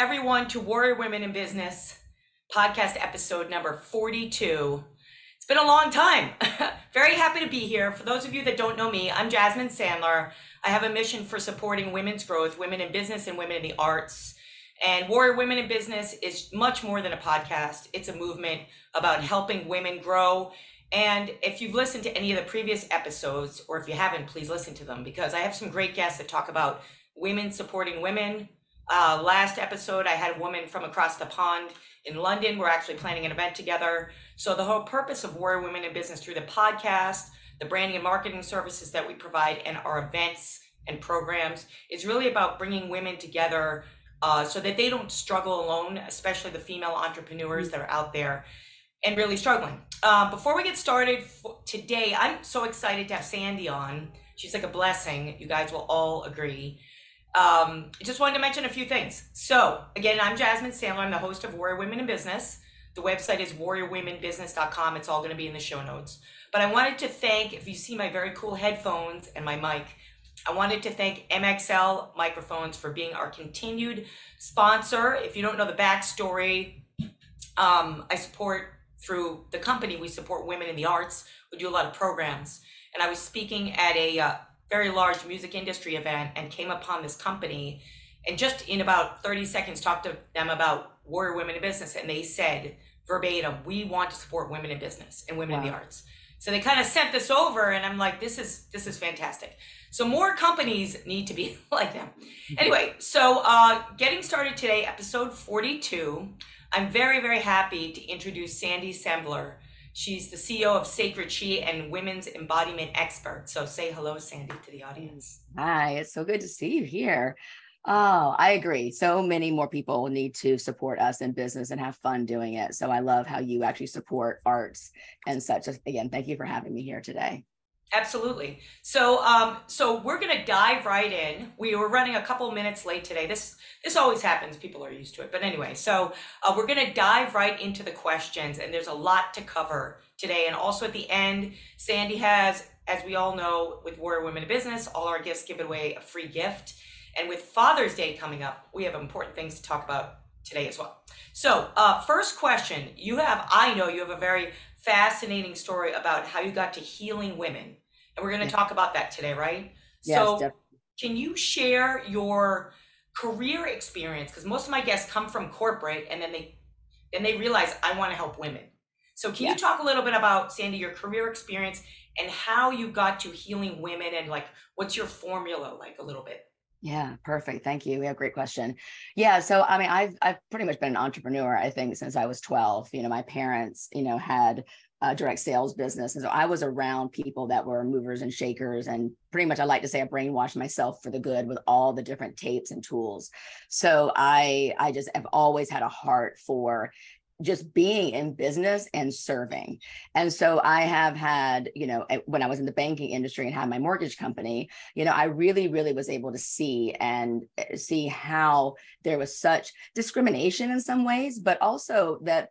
everyone to Warrior Women in Business podcast episode number 42. It's been a long time. Very happy to be here. For those of you that don't know me, I'm Jasmine Sandler. I have a mission for supporting women's growth, women in business and women in the arts. And Warrior Women in Business is much more than a podcast. It's a movement about helping women grow. And if you've listened to any of the previous episodes, or if you haven't, please listen to them, because I have some great guests that talk about women supporting women. Last episode, I had a woman from across the pond in London. We're actually planning an event together. So the whole purpose of Warrior Women in Business through the podcast, the branding and marketing services that we provide, and our events and programs is really about bringing women together so that they don't struggle alone, especially the female entrepreneurs that are out there and really struggling. Before we get started today, I'm so excited to have Sandy on. She's like a blessing. You guys will all agree. I just wanted to mention a few things. So again, I'm Jasmine Sandler. I'm the host of Warrior Women in Business. The website is warriorwomenbusiness.com. It's all going to be in the show notes. But I wanted to thank, if you see my very cool headphones and my mic, I wanted to thank MXL Microphones for being our continued sponsor. If you don't know the backstory, I support through the company, we support women in the arts. We do a lot of programs. And I was speaking at a very large music industry event and came upon this company, and just in about 30 seconds talked to them about Warrior Women in Business, and they said verbatim, we want to support women in business and women in the arts. So they kind of sent this over, and I'm like, this is fantastic. So more companies need to be like them. Anyway, so getting started today, episode 42. I'm very, very happy to introduce Sandy Sembler. She's the CEO of SakredShe and women's embodiment expert. So say hello, Sandy, to the audience. Hi, it's so good to see you here. Oh, I agree. So many more people need to support us in business and have fun doing it. So I love how you actually support arts and such. Again, thank you for having me here today. Absolutely. So we're going to dive right in. We were running a couple minutes late today. This always happens. People are used to it. But anyway, so we're going to dive right into the questions, and there's a lot to cover today. And also at the end, Sandy has, as we all know, with Warrior Women in Business, all our guests give away a free gift. And with Father's Day coming up, we have important things to talk about today as well. So first question, I know you have a very fascinating story about how you got to healing women. And we're going to talk about that today, right? Yes, so definitely. Can you share your career experience? Because most of my guests come from corporate, and then they realize I want to help women. So can you talk a little bit about, Sandy, your career experience and how you got to healing women, and like, what's your formula like a little bit? Yeah, perfect. Thank you. We have a great question. Yeah. So, I mean, I've pretty much been an entrepreneur, I think, since I was 12. My parents, had a direct sales business. And so I was around people that were movers and shakers, and pretty much, I like to say, I brainwashed myself for the good with all the different tapes and tools. So I just have always had a heart for just being in business and serving. And so I have had, when I was in the banking industry and had my mortgage company, I really, really was able to see how there was such discrimination in some ways, but also that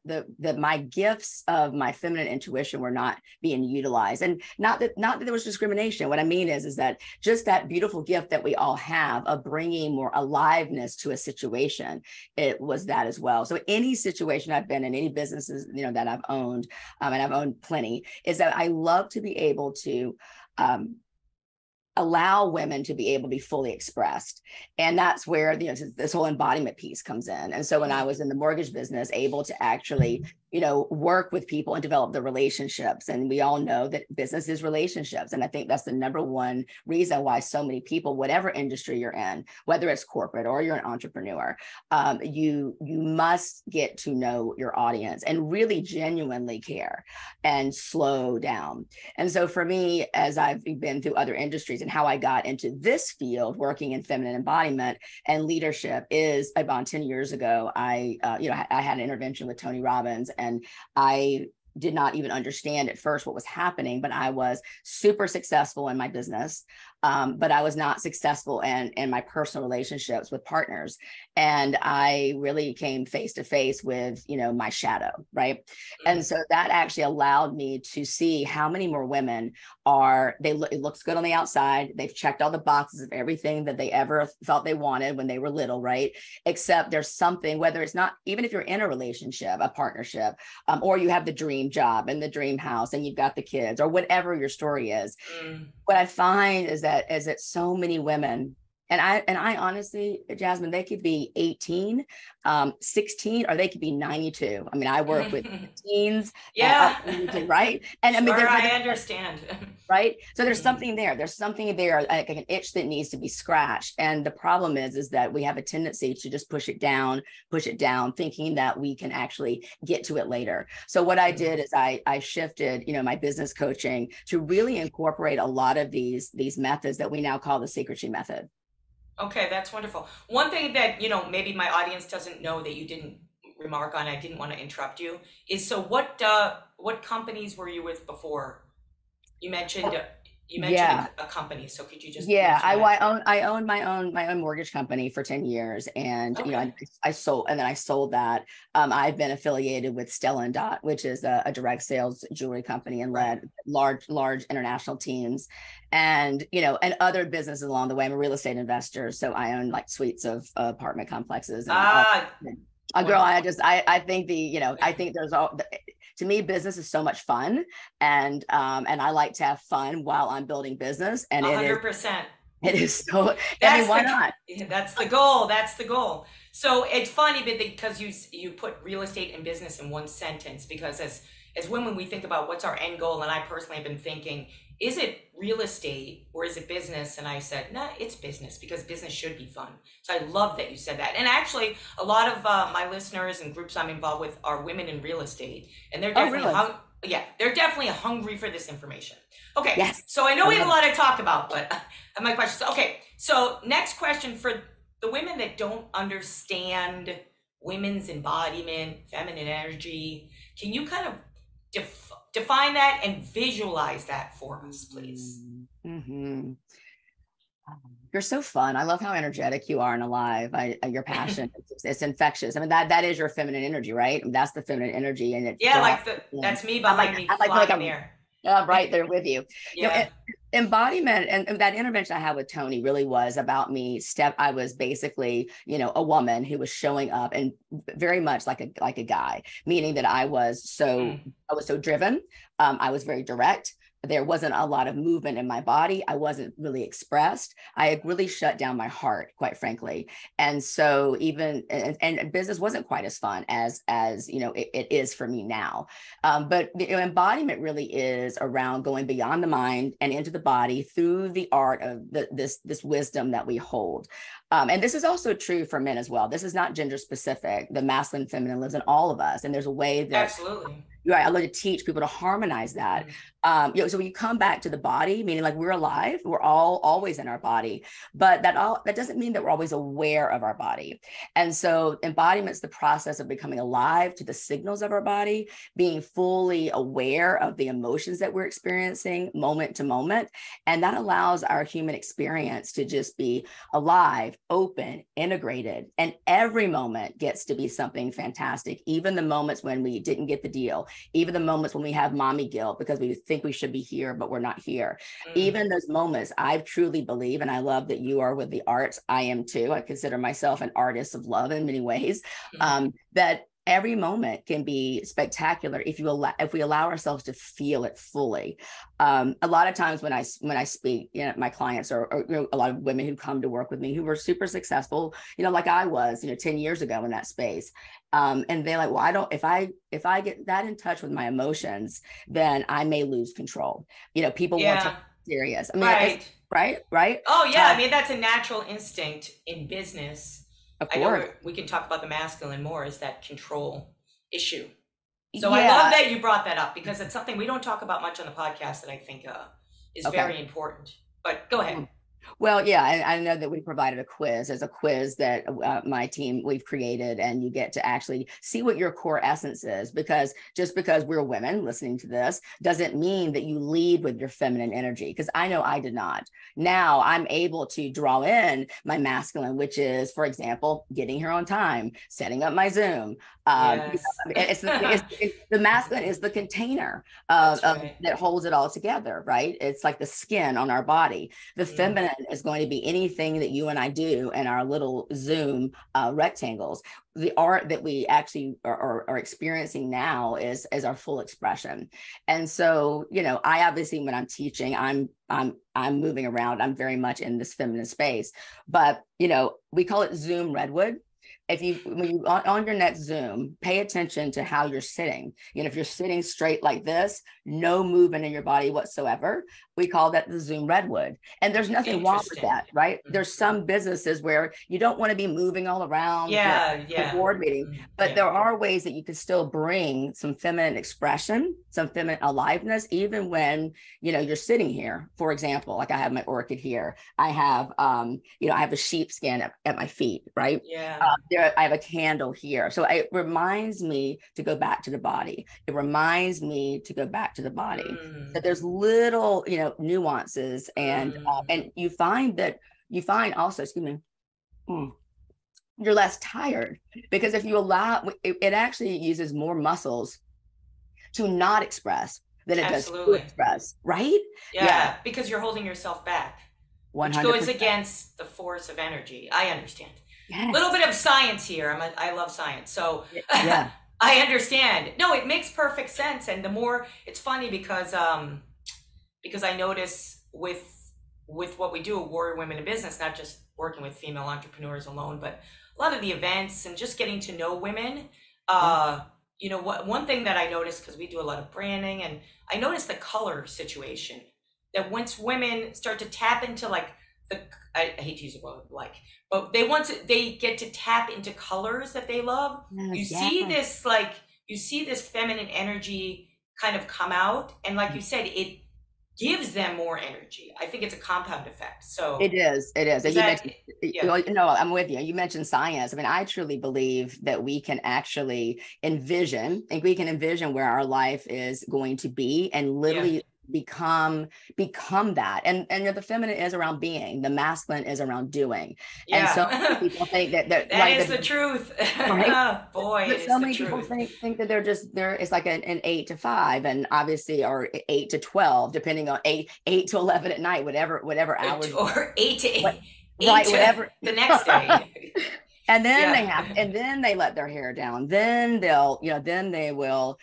my gifts of my feminine intuition were not being utilized. And not that there was discrimination. What I mean is that just that beautiful gift that we all have of bringing more aliveness to a situation, it was that as well. So any situation I've been in, any businesses, that I've owned, and I've owned plenty, is that I love to be able to allow women to be able to be fully expressed. And that's where this whole embodiment piece comes in. And so when I was in the mortgage business, able to actually work with people and develop the relationships. And we all know that business is relationships. And I think that's the number one reason why so many people, whatever industry you're in, whether it's corporate or you're an entrepreneur, you must get to know your audience and really genuinely care and slow down. And so for me, as I've been through other industries, and how I got into this field, working in feminine embodiment and leadership, is about 10 years ago. I had an intervention with Tony Robbins, and I did not even understand at first what was happening, but I was super successful in my business. but I was not successful in my personal relationships with partners. And I really came face to face with, my shadow, right? And so that actually allowed me to see how many more women it looks good on the outside. They've checked all the boxes of everything that they ever thought they wanted when they were little, right? Except there's something, whether it's not, even if you're in a relationship, a partnership, or you have the dream job and the dream house and you've got the kids or whatever your story is. What I find is that so many women, and I honestly, Jasmine, they could be 18, 16, or they could be 92. I mean, I work with teens, yeah, right? And I mean, sure, I understand. Right. So there's something there. There's something there, like an itch that needs to be scratched. And the problem is that we have a tendency to just push it down, thinking that we can actually get to it later. So what I did is I shifted, my business coaching to really incorporate a lot of these methods that we now call the SakredShe method. Okay, that's wonderful. One thing that, maybe my audience doesn't know that you didn't remark on, I didn't want to interrupt you, is so what companies were you with before? You mentioned a company, so could you just I owned my own mortgage company for 10 years, and I sold that. I've been affiliated with Stella & Dot, which is a direct sales jewelry company, and led large international teams, and and other businesses along the way. I'm a real estate investor, so I own like suites of apartment complexes. And girl, I think I think there's to me, business is so much fun, and I like to have fun while I'm building business. And 100%. It is so. I mean, why not? That's the goal. That's the goal. So it's funny because you put real estate and business in one sentence, because as women, we think about what's our end goal, and I personally have been thinking, is it real estate or is it business? And I said, nah, it's business, because business should be fun. So I love that you said that. And actually, a lot of my listeners and groups I'm involved with are women in real estate, and they're definitely they're definitely hungry for this information. Okay, yes. So I know we have a lot to talk about, but my questions. Okay, so next question for the women that don't understand women's embodiment, feminine energy. Can you kind of define that and visualize that for us, please? Mm-hmm. You're so fun. I love how energetic you are and alive. Your passion, it's infectious. I mean, that is your feminine energy, right? That's the feminine energy. And that's me behind me flying there. Right there with you. Embodiment and that intervention I had with Tony really was about me. I was basically, a woman who was showing up and very much like a guy, meaning that I was so driven. I was very direct. There wasn't a lot of movement in my body. I wasn't really expressed. I had really shut down my heart, quite frankly. And so and business wasn't quite as fun as it is for me now. But embodiment really is around going beyond the mind and into the body through the art of this wisdom that we hold. And this is also true for men as well. This is not gender specific. The masculine, feminine lives in all of us. And there's a way that absolutely. Right. I love to teach people to harmonize that. So when you come back to the body, meaning like we're alive, we're all always in our body, but that doesn't mean that we're always aware of our body. And so embodiment is the process of becoming alive to the signals of our body, being fully aware of the emotions that we're experiencing moment to moment. And that allows our human experience to just be alive, open, integrated. And every moment gets to be something fantastic, even the moments when we didn't get the deal. Even the moments when we have mommy guilt because we think we should be here, but we're not here. Even those moments, I truly believe, and I love that you are with the arts. I am too. I consider myself an artist of love in many ways. That every moment can be spectacular if we allow ourselves to feel it fully. A lot of times when I speak, my clients are a lot of women who come to work with me who were super successful, like I was, 10 years ago in that space. And they're like, well, if I get that in touch with my emotions, then I may lose control. People want to be serious. I mean, right. Oh yeah. I mean, that's a natural instinct in business. Of course. I know we can talk about the masculine more, is that control issue. So I love that you brought that up, because it's something we don't talk about much on the podcast that I think is very important. But go ahead. Well, yeah, I know that we provided a quiz. There's a quiz that my team we've created, and you get to actually see what your core essence is. Because just because we're women listening to this doesn't mean that you lead with your feminine energy. Because I know I did not. Now I'm able to draw in my masculine, which is, for example, getting here on time, setting up my Zoom. Yes. It's the masculine is the container That's right. that holds it all together, right? It's like the skin on our body. The feminine is going to be anything that you and I do in our little Zoom rectangles. The art that we actually are experiencing now is our full expression. And so, I obviously, when I'm teaching, I'm moving around. I'm very much in this feminine space, but we call it Zoom Redwood. When you on your next Zoom, pay attention to how you're sitting. If you're sitting straight like this, no movement in your body whatsoever, we call that the Zoom Redwood. And there's nothing wrong with that, right? There's some businesses where you don't want to be moving all around the board meeting, but there are ways that you can still bring some feminine expression, some feminine aliveness, even when, you're sitting here. For example, like I have my orchid here. I have, I have a sheepskin at my feet, right? Yeah. I have a candle here. So it reminds me to go back to the body. It reminds me to go back to the body. So there's little, nuances, and you find also, excuse me, you're less tired, because if you allow, it actually uses more muscles to not express than it does to express, right? Yeah, because you're holding yourself back, 100%. which goes against the force of energy. I understand. Yes. A little bit of science here. I love science. So yeah. I understand. No, it makes perfect sense. And the more, it's funny because I notice with what we do at Warrior Women in Business, not just working with female entrepreneurs alone, but a lot of the events and just getting to know women. One thing that I noticed, because we do a lot of branding, and I noticed the color situation, that once women start to tap into I hate to use the word but they get to tap into colors that they love. You see this feminine energy kind of come out, and like you said, it gives them more energy. I think it's a compound effect. So it is. No, I'm with you. You mentioned science. I mean, I truly believe that we can actually envision where our life is going to be, and literally become that. And the feminine is around being, the masculine is around doing. And so many people think that is the truth. Right? Boy, but so many people think that they're it's like an 8 to 5, and obviously, or 8 to 12, depending on 8 to 11 at night, whatever hours, or 8 to 8, right, whatever the next day. And then they let their hair down. Then they will,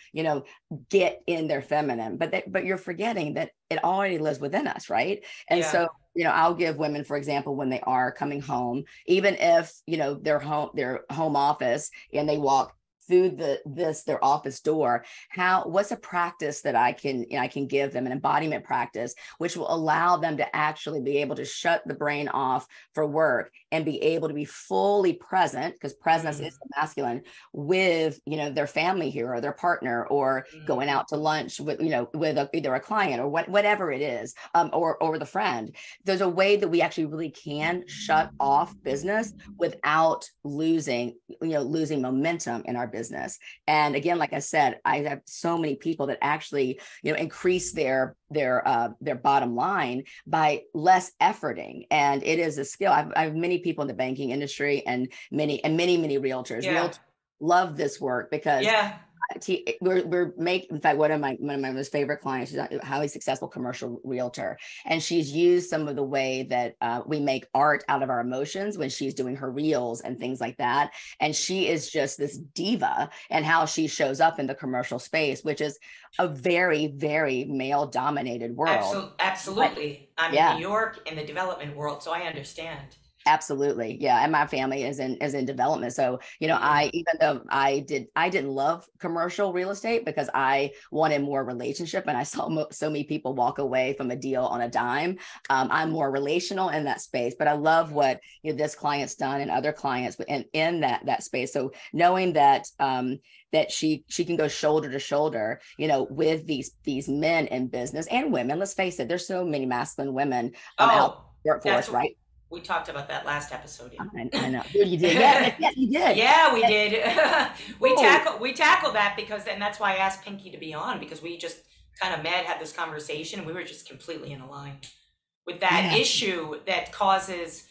get in their feminine. But you're forgetting that it already lives within us, right? And so, I'll give women, for example, when they are coming home, even if, their home office, and they walk through their office door, what's a practice that I can give them, an embodiment practice, which will allow them to actually be able to shut the brain off for work and be able to be fully present, because presence is the masculine, with their family here, or their partner, or going out to lunch with either a client or whatever it is, or the friend. There's a way that we actually really can shut off business without losing momentum in our business. And again, like I said, I have so many people that actually increase their bottom line by less efforting, and it is a skill. I have many people in the banking industry, and many realtors. Realtors love this work, because in fact, one of my most favorite clients, she's a highly successful commercial realtor, and she's used some of the way that we make art out of our emotions when she's doing her reels and things like that. And she is just this diva, and how she shows up in the commercial space, which is a very, very male dominated world. Absolutely. I'm in New York, in the development world, so I understand. Absolutely. Yeah. And my family is in development. So, even though I didn't love commercial real estate, because I wanted more relationship, and I saw so many people walk away from a deal on a dime. I'm more relational in that space, but I love what this client's done, and other clients in that space. So knowing that, that she can go shoulder to shoulder, with these men in business, and women. Let's face it, there's so many masculine women out workforce, right? We talked about that last episode. Yeah. I know. You did. Yeah, you did. Yeah, we did. we tackled that because, and that's why I asked Pinky to be on, because we just kind of had this conversation, and we were just completely in line with that issue that causes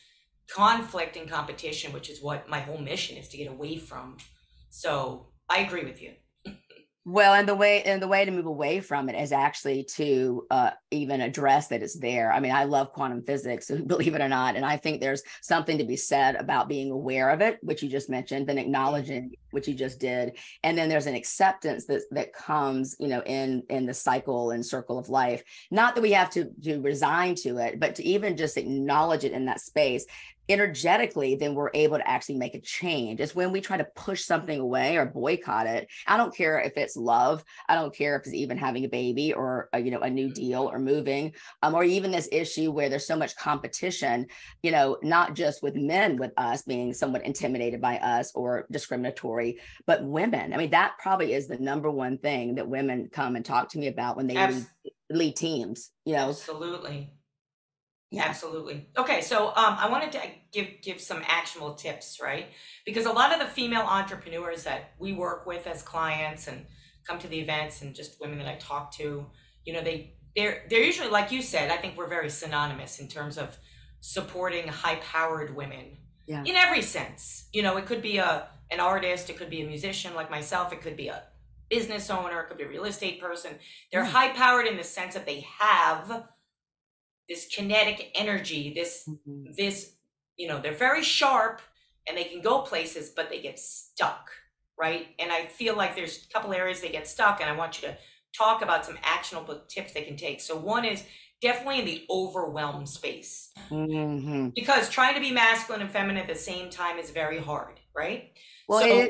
conflict and competition, which is what my whole mission is to get away from. So I agree with you. Well, and the way to move away from it is actually to even address that it's there. I mean, I love quantum physics, believe it or not, and I think there's something to be said about being aware of it, which you just mentioned, then acknowledging, which you just did, and then there's an acceptance that comes, in the cycle and circle of life. Not that we have to resign to it, but to even just acknowledge it in that space. Energetically, then we're able to actually make a change. It's when we try to push something away or boycott it. I don't care if it's love. I don't care if it's even having a baby or a new deal or moving, or even this issue where there's so much competition, not just with men, with us being somewhat intimidated by us or discriminatory, but women. I mean, that probably is the number one thing that women come and talk to me about when they lead teams, Absolutely. Yeah. Absolutely. Okay, so I wanted to give some actionable tips, right? Because a lot of the female entrepreneurs that we work with as clients and come to the events, and just women that I talk to, they're usually, like you said, I think we're very synonymous in terms of supporting high-powered women in every sense. It could be an artist, it could be a musician like myself, it could be a business owner, it could be a real estate person. They're high-powered in the sense that they have this kinetic energy, this, they're very sharp and they can go places, but they get stuck, right? And I feel like there's a couple areas they get stuck, and I want you to talk about some actionable tips they can take. So one is definitely in the overwhelmed space, because trying to be masculine and feminine at the same time is very hard, right? Well, so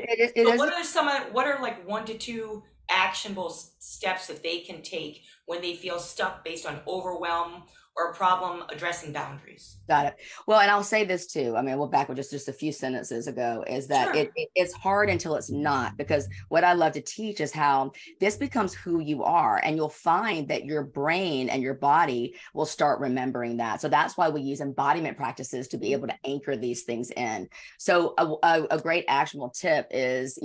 what are like 1 to 2 actionable steps that they can take when they feel stuck based on overwhelm or a problem addressing boundaries? Got it. Well, and I'll say this too. I mean, we'll back with just a few sentences ago, is that it's hard until it's not, because what I love to teach is how this becomes who you are, and you'll find that your brain and your body will start remembering that. So that's why we use embodiment practices to be able to anchor these things in. So a great actionable tip is,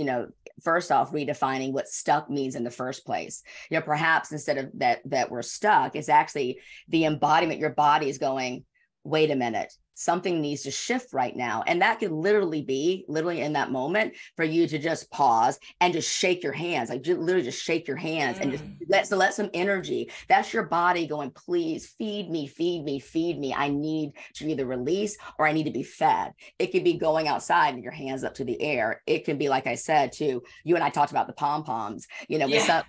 first off, redefining what stuck means in the first place. Perhaps instead of that we're stuck, it's actually the embodiment. Your body is going, wait a minute, something needs to shift right now. And that could literally be in that moment for you to just pause and just shake your hands, like literally just shake your hands and just let some energy. That's your body going, please feed me, feed me, feed me. I need to either release or I need to be fed. It could be going outside and your hands up to the air. It can be, like I said, you and I talked about the pom-poms, with some,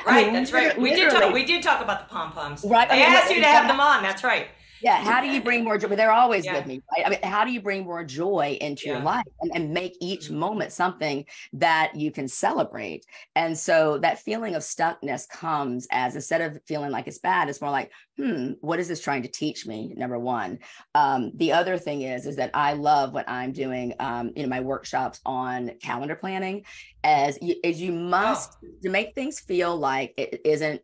right, that's right. We did talk about the pom-poms. Right. I asked you to have them on. That's right. Yeah. How do you bring more joy? But they're always with me, right? I mean, how do you bring more joy into your life and make each moment something that you can celebrate? And so that feeling of stuckness comes as, instead of feeling like it's bad, it's more like, what is this trying to teach me? Number one. The other thing is that I love what I'm doing, my workshops on calendar planning, as you must, to make things feel like it isn't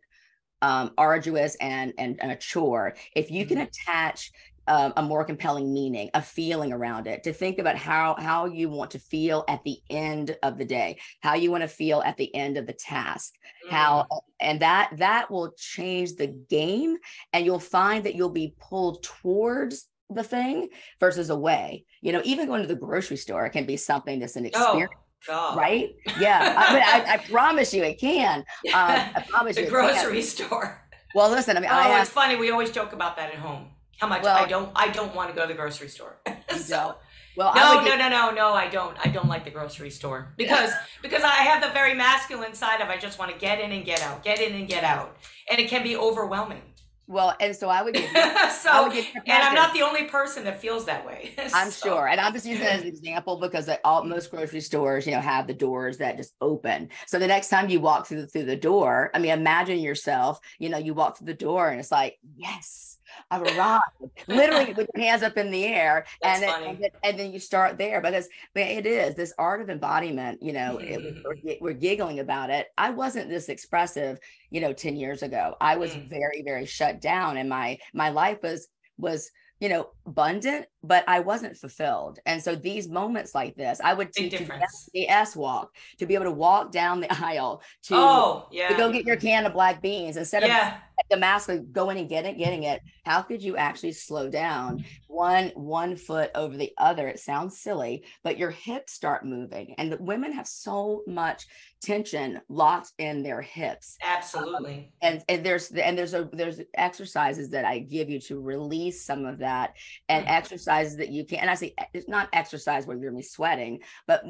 arduous and a chore. If you can attach a more compelling meaning, a feeling around it, to think about how you want to feel at the end of the day, how you want to feel at the end of the task, and that will change the game, and you'll find that you'll be pulled towards the thing versus away. Even going to the grocery store can be something that's an experience. Right? Yeah. I promise you it can. I promise you. The grocery store. Well, listen, I mean, it's funny. We always joke about that at home. How much I don't want to go to the grocery store. Well, no, I don't. I don't like the grocery store because I have the very masculine side of, I just want to get in and get out, and it can be overwhelming. Well, and so I would give you, and I'm not the only person that feels that way. I'm sure. And I'm just using that as an example because most grocery stores, have the doors that just open. So the next time you walk through the door, I mean, imagine yourself, you walk through the door and it's like, yes, I've arrived, literally with your hands up in the air. And then you start there, because it is this art of embodiment, we're giggling about it. I wasn't this expressive, 10 years ago. I was very, very shut down, and my life was, abundant, but I wasn't fulfilled. And so these moments like this, I would teach you the S walk, to be able to walk down the aisle, to go get your can of black beans instead of the mask, going and getting it. How could you actually slow down one foot over the other? It sounds silly, but your hips start moving, and the women have so much tension locked in their hips. Absolutely. And there's exercises that I give you to release some of that, and exercises that you can. And I say it's not exercise where you're gonna be sweating, but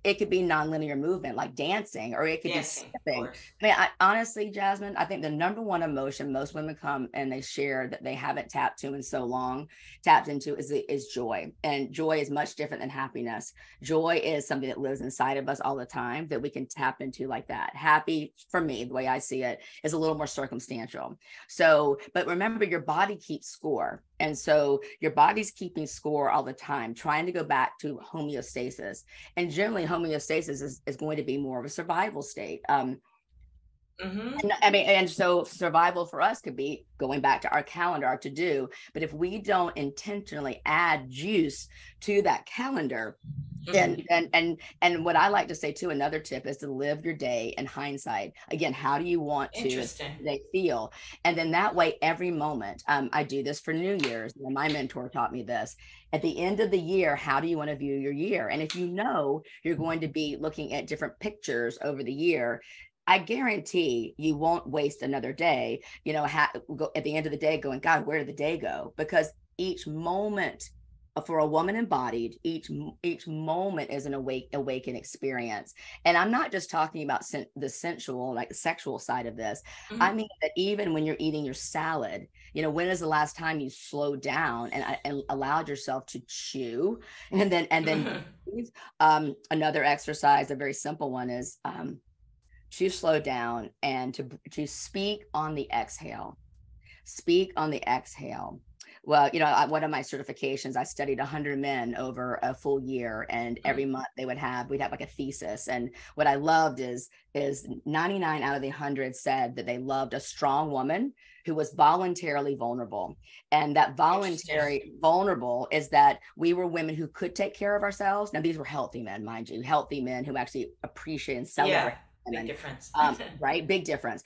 it could be nonlinear movement like dancing, or it could be skipping. I mean, honestly, Jasmine, I think the number one emotion most women come and they share that they haven't tapped into is joy. And joy is much different than happiness. Joy is something that lives inside of us all the time, that we can tap into like that. Happy, for me, the way I see it, is a little more circumstantial. So, but remember, your body keeps score. And so your body's keeping score all the time, trying to go back to homeostasis. And generally homeostasis is going to be more of a survival state. And so survival for us could be going back to our calendar, our to-do. But if we don't intentionally add juice to that calendar, and what I like to say too, another tip is to live your day in hindsight. Again, how do you want to they feel? And then that way, every moment, I do this for New Year's. My mentor taught me this. At the end of the year, how do you want to view your year? And if you know you're going to be looking at different pictures over the year, I guarantee you won't waste another day, at the end of the day going, God, where did the day go? Because each moment for a woman embodied, each moment is an awakened experience. And I'm not just talking about the sensual, like the sexual side of this. I mean that even when you're eating your salad, when is the last time you slowed down and allowed yourself to chew? And then another exercise, a very simple one, is to slow down and to speak on the exhale. Speak on the exhale. Well, one of my certifications, I studied 100 men over a full year, and every month we'd have like a thesis. And what I loved is 99 out of the 100 said that they loved a strong woman who was voluntarily vulnerable. And that voluntary vulnerable is that we were women who could take care of ourselves. Now, these were healthy men, mind you, healthy men who actually appreciate and celebrate. Big difference. Right? Big difference.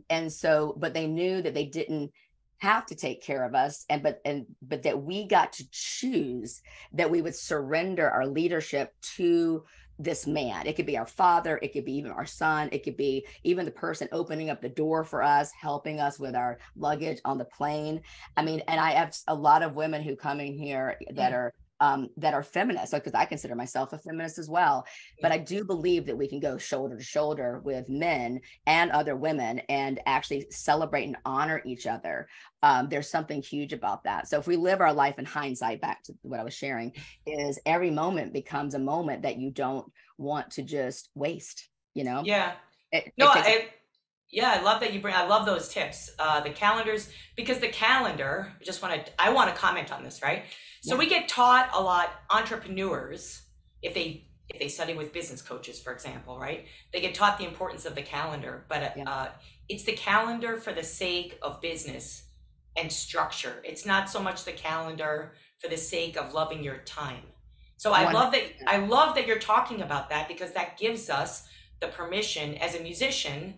And so, but they knew that they didn't have to take care of us, but that we got to choose that we would surrender our leadership to this man. It could be our father, it could be even our son, it could be even the person opening up the door for us, helping us with our luggage on the plane. I mean, and I have a lot of women who come in here that are feminists, because I consider myself a feminist as well. But I do believe that we can go shoulder to shoulder with men and other women and actually celebrate and honor each other. There's something huge about that. So if we live our life in hindsight, back to what I was sharing, is every moment becomes a moment that you don't want to just waste, Yeah. I love that I love those tips. The calendars, because the calendar, I want to comment on this, right? So we get taught a lot, entrepreneurs, if they study with business coaches, for example, right? They get taught the importance of the calendar, but it's the calendar for the sake of business and structure. It's not so much the calendar for the sake of loving your time. So I love that you're talking about that, because that gives us the permission as a musician.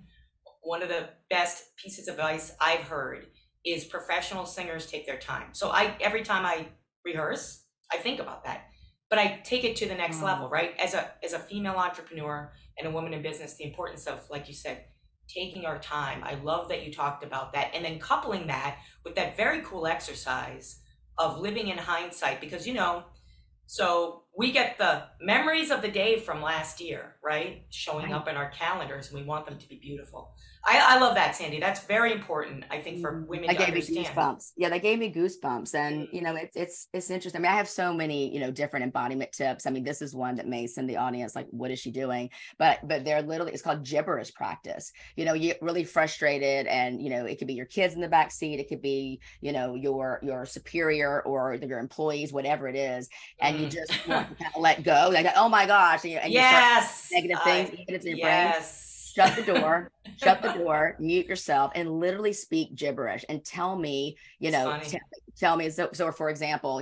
One of the best pieces of advice I've heard is professional singers take their time. So every time I rehearse, I think about that, but I take it to the next level, right? As a female entrepreneur and a woman in business, the importance of, like you said, taking our time. I love that you talked about that, and then coupling that with that very cool exercise of living in hindsight, because so we get the memories of the day from last year, right? Showing up in our calendars, and we want them to be beautiful. I love that, Sandy. That's very important, I think, for women to understand. Me goosebumps. Yeah, that gave me goosebumps. And, it's interesting. I mean, I have so many, different embodiment tips. I mean, this is one that may send the audience like, what is she doing? But they're literally, it's called gibberish practice. You get really frustrated, and, it could be your kids in the back seat. It could be, your superior or your employees, whatever it is. And you just want to kind of let go. Like, oh my gosh. And you start negative things, even if your brain. shut the door, mute yourself, and literally speak gibberish and tell me, It's funny. tell me. So for example,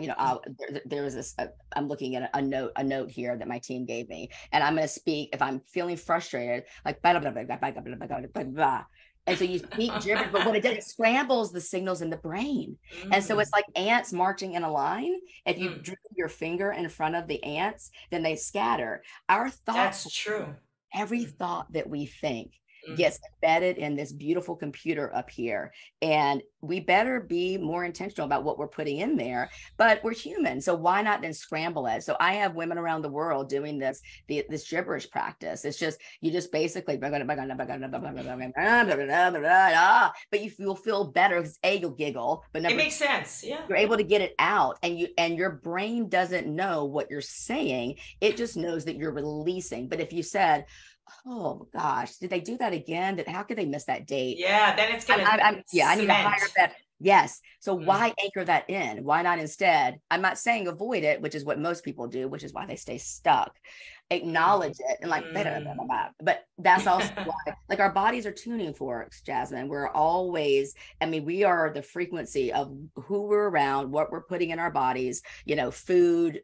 there was this, I'm looking at a note here that my team gave me, and I'm going to speak, if I'm feeling frustrated, like, blah, blah, blah, blah, blah, blah, blah, blah, blah. And so you speak gibberish, but what it does, it scrambles the signals in the brain. And so it's like ants marching in a line. If you drew your finger in front of the ants, then they scatter. Our thoughts, That's true. every thought that we think gets embedded in this beautiful computer up here. And we better be more intentional about what we're putting in there, but we're human. So why not then scramble it? So I have women around the world doing this gibberish practice. It's just, you just basically, but you'll feel better because you'll giggle, but it makes sense. Yeah. You're able to get it out, and your brain doesn't know what you're saying. It just knows that you're releasing. But if you said, oh gosh, did they do that again? How could they miss that date? Yeah, then it's gonna. I need to hire that. Yes. So why anchor that in? Why not instead? I'm not saying avoid it, which is what most people do, which is why they stay stuck. Acknowledge it and like, blah, blah, blah, blah, blah. But that's also why, like, our bodies are tuning for us, Jasmine. We're always, we are the frequency of who we're around, what we're putting in our bodies, food,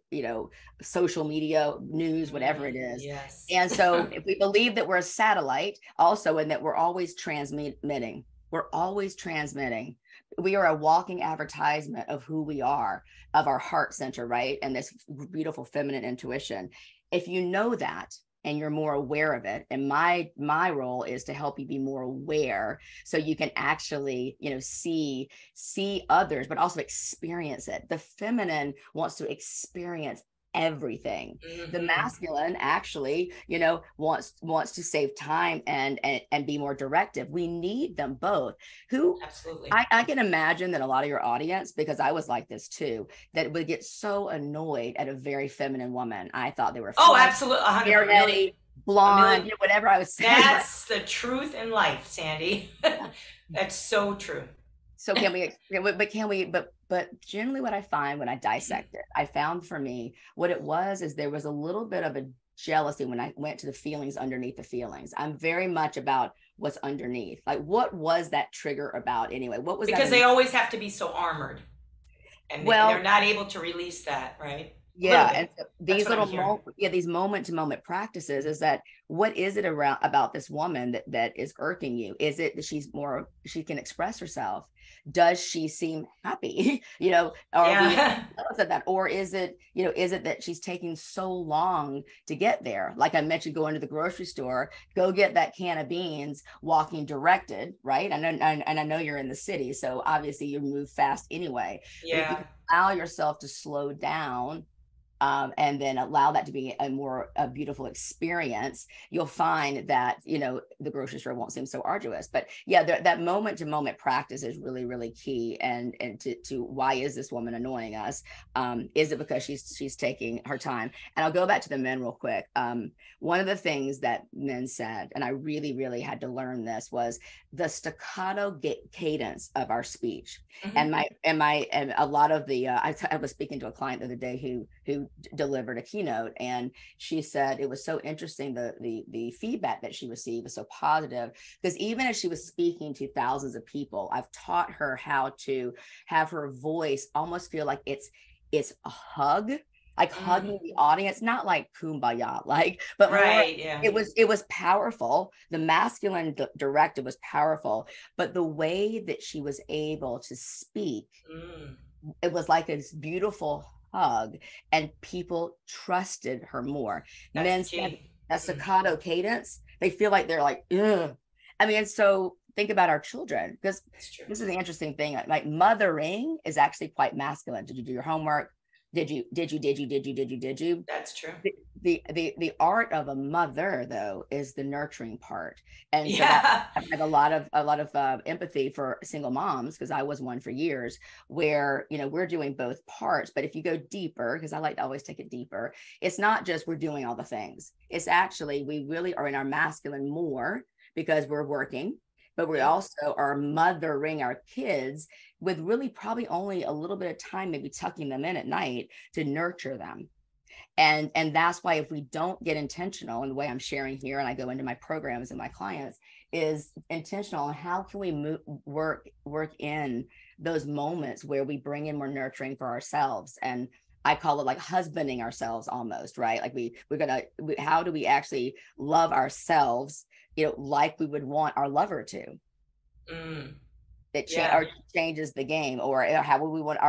social media, news, whatever it is. Yes. And so if we believe that we're a satellite also, and that we're always transmitting, we are a walking advertisement of who we are, of our heart center, right? And this beautiful feminine intuition. If you know that and you're more aware of it, and my role is to help you be more aware so you can actually, see others, but also experience it. The feminine wants to experience everything. The masculine actually, wants to save time and be more directive. We need them both. Absolutely. I can imagine that a lot of your audience, because I was like this too, that would get so annoyed at a very feminine woman. I thought they were absolutely, hairnetty, blonde, whatever I was saying. That's the truth in life, Sandy. That's so true. So but generally what I find when I dissect it, I found for me what it was is there was a little bit of a jealousy when I went to the feelings underneath the feelings. I'm very much about what's underneath. Like, what was that trigger about anyway? What was because they always have to be so armored, and they're not able to release that, right? Yeah, and so these these moment to moment practices is that, what is it about this woman that is irking you? Is it that she can express herself? Does she seem happy? Or is it that she's taking so long to get there? Like I mentioned, going to the grocery store, go get that can of beans, walking directed, right? And I know you're in the city, so obviously you move fast anyway. Yeah. But if you allow yourself to slow down, and then allow that to be a beautiful experience, you'll find that, the grocery store won't seem so arduous. But yeah, that moment to moment practice is really, really key. And to why is this woman annoying us? Is it because she's taking her time? And I'll go back to the men real quick. One of the things that men said, and I really, really had to learn this, was the staccato cadence of our speech. And a lot of the, I was speaking to a client the other day who delivered a keynote, and she said it was so interesting, the feedback that she received was so positive, because even as she was speaking to thousands of people, I've taught her how to have her voice almost feel like it's a hug, like hugging the audience, not like kumbaya, but right, yeah. It was powerful. The masculine directive was powerful, but the way that she was able to speak, it was like this beautiful hug, and people trusted her more. Men said that staccato cadence, they feel like they're like, ugh. So think about our children, because this is the interesting thing. Like, mothering is actually quite masculine. Did you do your homework? Did you? That's true. The art of a mother, though, is the nurturing part. And so I have a lot of empathy for single moms, because I was one for years, where, we're doing both parts. But if you go deeper, because I like to always take it deeper, it's not just we're doing all the things. It's actually, we really are in our masculine more because we're working, but we also are mothering our kids with really probably only a little bit of time, maybe tucking them in at night to nurture them. And that's why if we don't get intentional, and the way I'm sharing here, and I go into my programs and my clients, is intentional on how can we work in those moments where we bring in more nurturing for ourselves. And I call it like husbanding ourselves almost, right? Like how do we actually love ourselves, like we would want our lover to? It changes the game. Or how would we want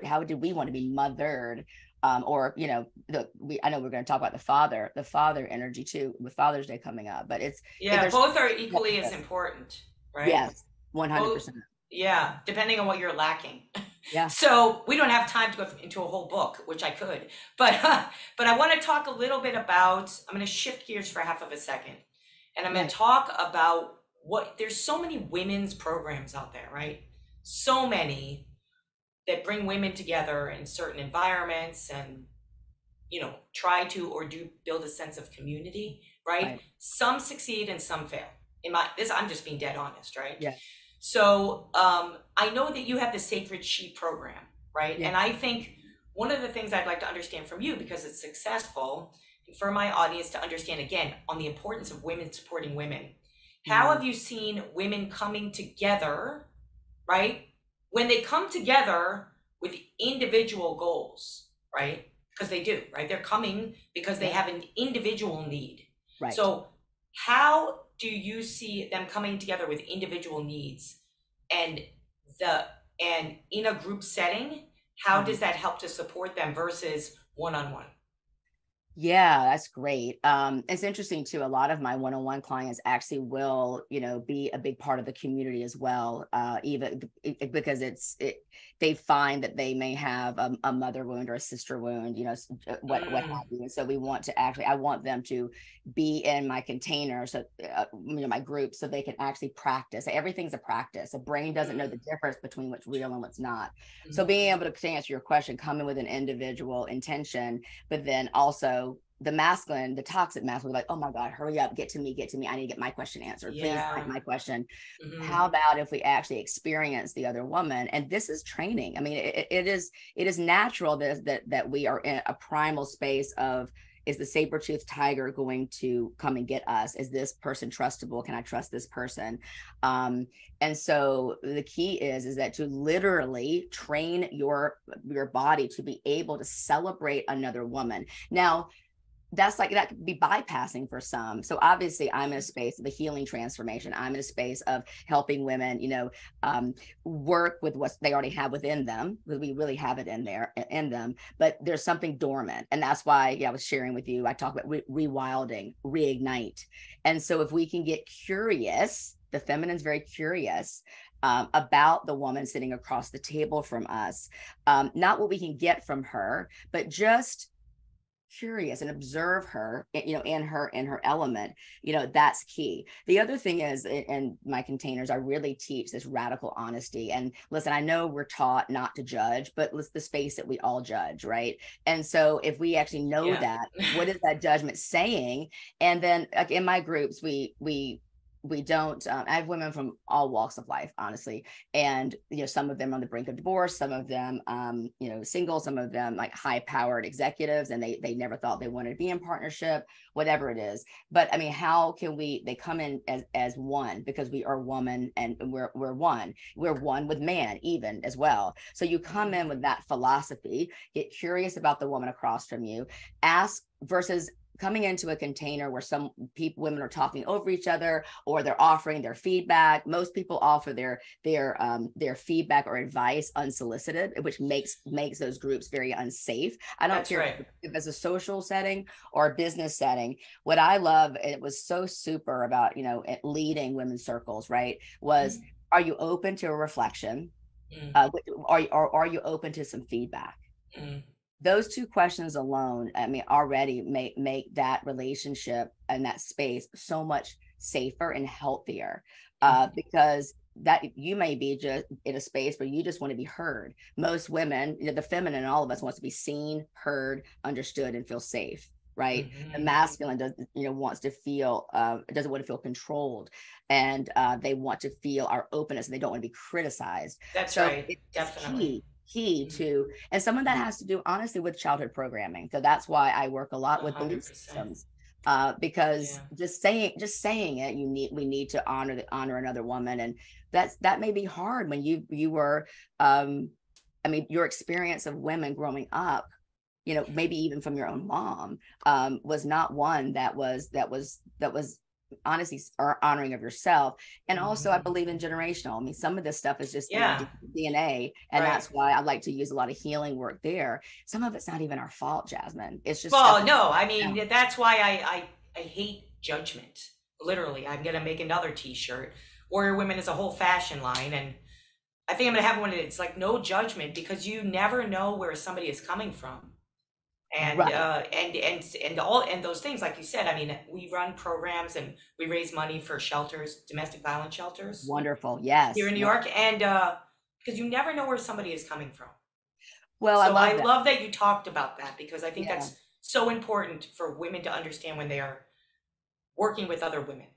how did we want to be mothered? Or I know we're going to talk about the father energy too, with Father's Day coming up, but both are equally as important, right? Yes, 100%. Yeah, depending on what you're lacking. Yeah. So we don't have time to go into a whole book, which I could, but I want to talk a little bit about, I'm going to shift gears for half of a second, and I'm going to talk about there's so many women's programs out there, right? So many that bring women together in certain environments and, try to or do build a sense of community, right? Some succeed and some fail. I'm just being dead honest, right? Yeah. So I know that you have the SakredShe program, right? Yeah. And I think one of the things I'd like to understand from you, because it's successful, and for my audience to understand again on the importance of women supporting women. How have you seen women coming together, right? When they come together with individual goals, right? Because they do, right? They're coming because they have an individual need. Right. So how do you see them coming together with individual needs and in a group setting? How does that help to support them versus one-on-one? Yeah, that's great. It's interesting too. A lot of my one-on-one clients actually will, be a big part of the community as well. Even because they find that they may have a mother wound or a sister wound, what have you. And so we want to I want them to be in my container, so my group, so they can actually practice. Everything's a practice. A brain doesn't know the difference between what's real and what's not. So being able to answer your question, coming with an individual intention, but then also the toxic masculine, like, oh my God, hurry up, get to me. I need to get my question answered. Please, my question. How about if we actually experience the other woman? And this is training. I mean, it is natural that we are in a primal space of, is the saber-toothed tiger going to come and get us? Is this person trustable? Can I trust this person? And so the key is that to literally train your body to be able to celebrate another woman. Now, that could be bypassing for some. So obviously I'm in a space of a healing transformation. I'm in a space of helping women, work with what they already have within them, because we really have it in them, but there's something dormant. And that's why I was sharing with you, I talk about rewilding, reignite. And so if we can get curious, the feminine's very curious about the woman sitting across the table from us, not what we can get from her, but just curious and observe her, in her element, that's key. The other thing is, in my containers, I really teach this radical honesty. And listen, I know we're taught not to judge, but let's face it, we all judge, right? And so if we actually know that, what is that judgment saying? And then like in my groups, we don't, I have women from all walks of life, honestly. And, some of them on the brink of divorce, some of them, single, some of them like high powered executives, and they never thought they wanted to be in partnership, whatever it is. But I mean, how can they come in as one, because we are woman and we're one with man even as well. So you come in with that philosophy, get curious about the woman across from you, ask, versus coming into a container where women are talking over each other, or they're offering their feedback. Most people offer their feedback or advice unsolicited, which makes those groups very unsafe. I don't care if it's a social setting or a business setting. What I love, it was so super about, leading women's circles, right? Was, are you open to a reflection? Are you open to some feedback? Those two questions alone, I mean, already make that relationship and that space so much safer and healthier, because that you may be just in a space where you just want to be heard. Most women, the feminine in all of us, wants to be seen, heard, understood, and feel safe. Right. The masculine wants to feel, doesn't want to feel controlled, and they want to feel our openness, and they don't want to be criticized. That's right. Definitely. key to, and some of that has to do honestly with childhood programming. So that's why I work a lot with belief 100%. systems, because just saying it, we need to honor another woman. And that may be hard when you were, I mean, your experience of women growing up, maybe even from your own mom, was not one that was honestly honoring of yourself. And also I believe in generational. I mean, some of this stuff is just in our DNA, and that's why I like to use a lot of healing work there. Some of it's not even our fault, Jasmine. It's just, well, no, I mean, that's why I hate judgment. Literally, I'm gonna make another t-shirt. Warrior Women is a whole fashion line, and I think I'm gonna have one. It's like no judgment, because you never know where somebody is coming from. And and those things, like you said, I mean, we run programs and we raise money for shelters, domestic violence shelters. Wonderful. Yes. Here in New York. And because you never know where somebody is coming from. Well, so I love that you talked about that, because I think that's so important for women to understand when they are working with other women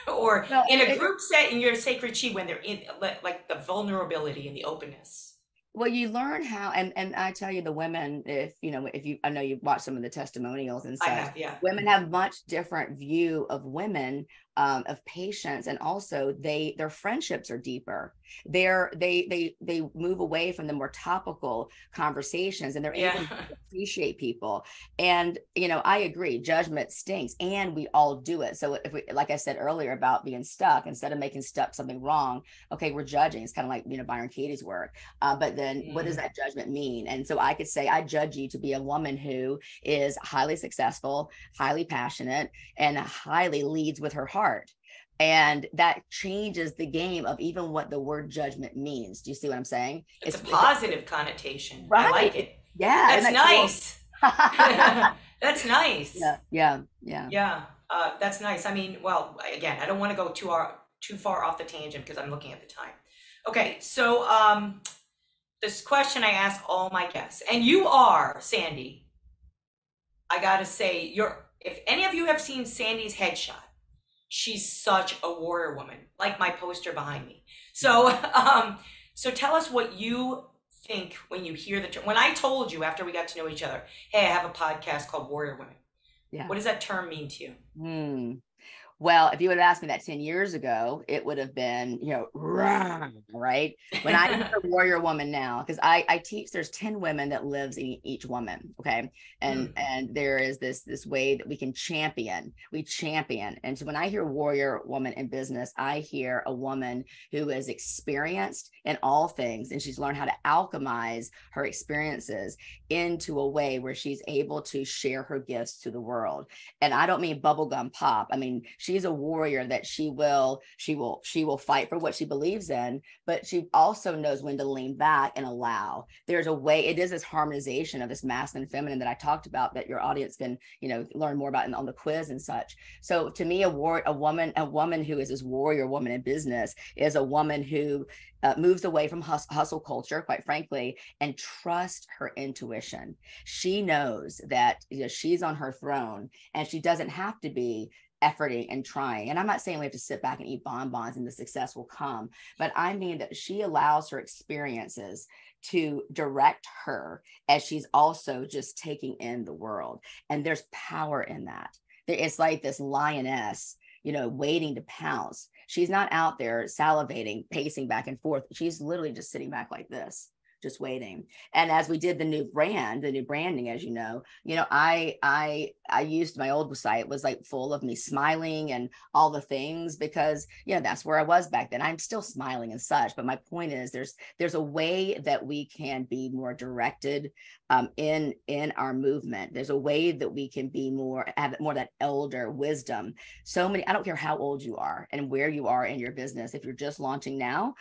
or in a group set in your SakredShe, when they're in like the vulnerability and the openness. Well, you learn how, and I tell you, the women, I know you've watched some of the testimonials and such. I have, yeah. Women have much different view of women, of patience, and also their friendships are deeper. They move away from the more topical conversations, and they're able to appreciate people. And I agree, judgment stinks, and we all do it. So if we, like I said earlier about being stuck, instead of making stuck something wrong, okay, we're judging. It's kind of like Byron Katie's work, but then what does that judgment mean? And so I could say, I judge you to be a woman who is highly successful, highly passionate, and highly leads with her heart. And that changes the game of even what the word judgment means. Do you see what I'm saying? It's a positive connotation. Right. I like it. Yeah. That's nice. Cool? That's nice. Yeah. That's nice. I mean, well, again, I don't want to go too far off the tangent because I'm looking at the time. Okay, so this question I ask all my guests, and you are, Sandy, I gotta say, if any of you have seen Sandy's headshot, she's such a warrior woman, like my poster behind me. So, so tell us what you think when you hear the term. When I told you after we got to know each other, hey, I have a podcast called Warrior Women. Yeah. What does that term mean to you? Well, if you would have asked me that 10 years ago, it would have been, right? When I hear warrior woman now, because I teach, there's 10 women that lives in each woman. Okay. And there is this way that we champion. And so when I hear warrior woman in business, I hear a woman who is experienced in all things, and she's learned how to alchemize her experiences into a way where she's able to share her gifts to the world. And I don't mean bubblegum pop. I mean, she's a warrior that she will fight for what she believes in, but she also knows when to lean back and allow. There's a way, it is this harmonization of this masculine and feminine that I talked about that your audience can, learn more about on the quiz and such. So to me, a woman who is this warrior woman in business is a woman who moves away from hustle culture, quite frankly, and trust her intuition. She knows that she's on her throne, and she doesn't have to be efforting and trying. And I'm not saying we have to sit back and eat bonbons and the success will come, but I mean that she allows her experiences to direct her as she's also just taking in the world. And there's power in that. It's like this lioness, waiting to pounce. She's not out there salivating, pacing back and forth. She's literally just sitting back like this, just waiting. And as we did the new branding, as I used my old site was like full of me smiling and all the things, because that's where I was back then. I'm still smiling and such, but my point is there's a way that we can be more directed in our movement. There's a way that we can be have more that elder wisdom. I don't care how old you are and where you are in your business. If you're just launching now,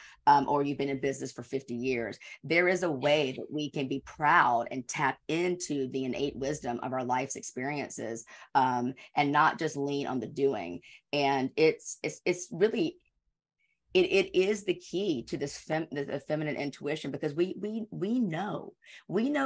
or you've been in business for 50 years, there is a way that we can be proud and tap into the innate wisdom of our life's experiences, and not just lean on the doing. And it's really, it is the key to this the feminine intuition, because we know